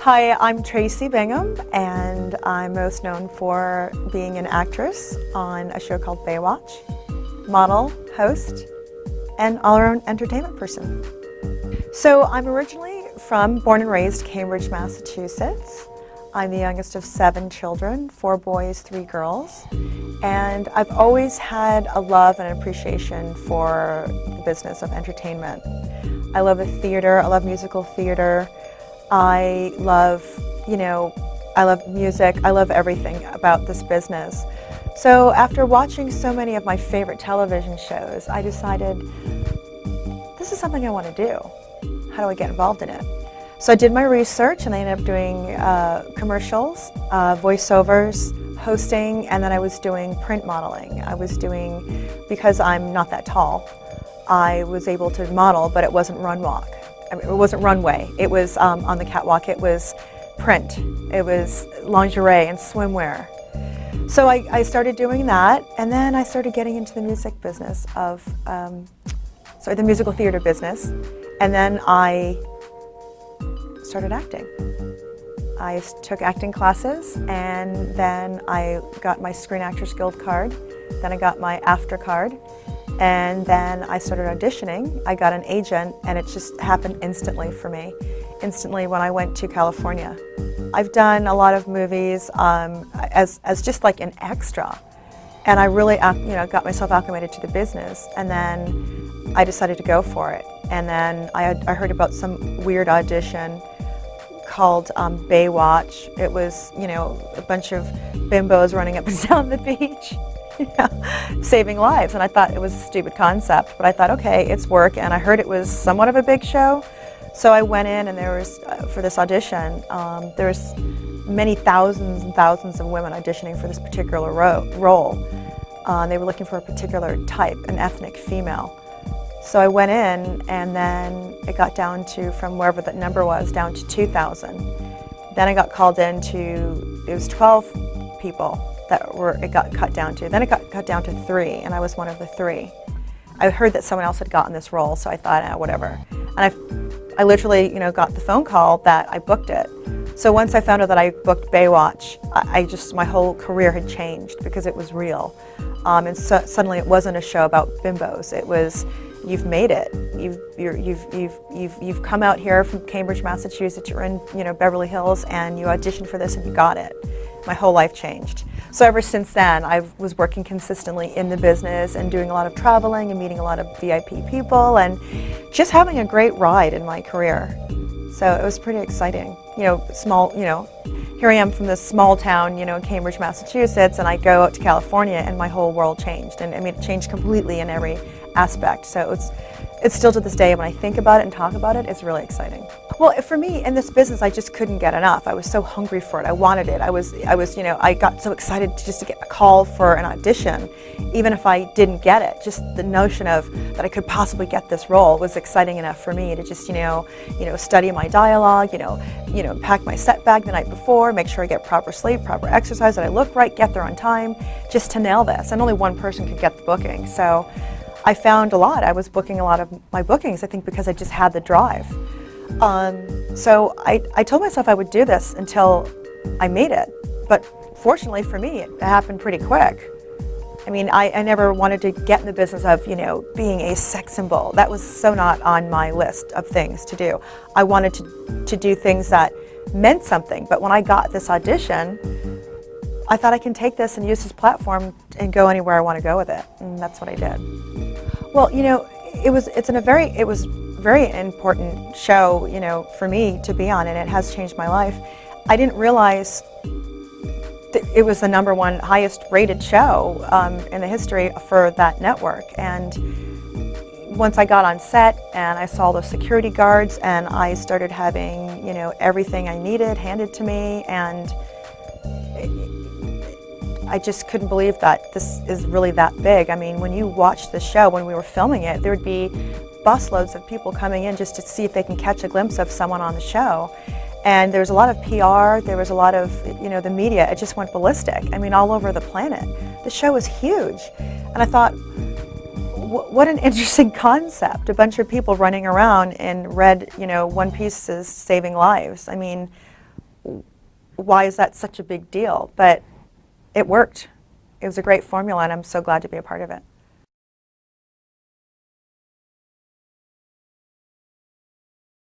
Hi, I'm Traci Bingham, and I'm most known for being an actress on a show called Baywatch, model, host, and all-around entertainment person. So I'm originally born and raised Cambridge, Massachusetts. I'm the youngest of 7 children, 4 boys, 3 girls, and I've always had a love and appreciation for the business of entertainment. I love the theater, I love musical theater. I love music, I love everything about this business. So after watching so many of my favorite television shows, I decided this is something I want to do. How do I get involved in it? So I did my research and I ended up doing commercials, voiceovers, hosting, and then I was doing print modeling. Because I'm not that tall, I was able to model, but it wasn't it wasn't runway. It was on the catwalk. It was print. It was lingerie and swimwear. So I started doing that, and then I started getting into the music business the musical theater business, and then I started acting. I took acting classes, and then I got my Screen Actors Guild card. Then I got my AFTRA card. And then I started auditioning. I got an agent, and it just happened instantly for me. Instantly when I went to California. I've done a lot of movies as just like an extra, and I really got myself acclimated to the business. And then I decided to go for it. And then I heard about some weird audition called Baywatch. It was a bunch of bimbos running up and down the beach. Saving lives, and I thought it was a stupid concept, but I thought, okay, it's work, and I heard it was somewhat of a big show, so I went in, and there was, for this audition, there was many thousands and thousands of women auditioning for this particular role. They were looking for a particular type, an ethnic female. So I went in, and then it got down to, from wherever that number was, down to 2,000. Then I got called in it was 12 people it got cut down to. Then it got cut down to 3, and I was one of the 3. I heard that someone else had gotten this role, so I thought, whatever. And I literally, got the phone call that I booked it. So once I found out that I booked Baywatch, my whole career had changed because it was real. And so suddenly it wasn't a show about bimbos. It was, you've made it. You've come out here from Cambridge, Massachusetts. You're in, Beverly Hills, and you auditioned for this, and you got it. My whole life changed. So ever since then, I was working consistently in the business and doing a lot of traveling and meeting a lot of VIP people and just having a great ride in my career. So it was pretty exciting. Here I am from this small town, Cambridge, Massachusetts, and I go out to California and my whole world changed. And I mean, it changed completely in every aspect. So it's still to this day, when I think about it and talk about it, it's really exciting. Well, for me, in this business, I just couldn't get enough. I was so hungry for it. I wanted it. I got so excited just to get a call for an audition, even if I didn't get it. Just the notion of that I could possibly get this role was exciting enough for me to just, study my dialogue, pack my set bag the night before, make sure I get proper sleep, proper exercise, that I look right, get there on time, just to nail this. And only one person could get the booking. So I found a lot. I was booking a lot of my bookings, I think, because I just had the drive. So I told myself I would do this until I made it, but fortunately for me, it happened pretty quick. I mean, I never wanted to get in the business of, being a sex symbol. That was so not on my list of things to do. I wanted to do things that meant something, but when I got this audition, I thought I can take this and use this platform and go anywhere I want to go with it, and that's what I did. Well, it was very important show, for me to be on, and it has changed my life. I didn't realize that it was the #1 highest rated show in the history for that network. And once I got on set and I saw the security guards and I started having, everything I needed handed to me, and I just couldn't believe that this is really that big. I mean, when you watch the show, when we were filming it, there would be busloads of people coming in just to see if they can catch a glimpse of someone on the show. And there was a lot of PR, there was a lot of, the media, it just went ballistic. I mean, all over the planet. The show was huge. And I thought, what an interesting concept. A bunch of people running around in red, one pieces saving lives. I mean, why is that such a big deal? But it worked. It was a great formula, and I'm so glad to be a part of it.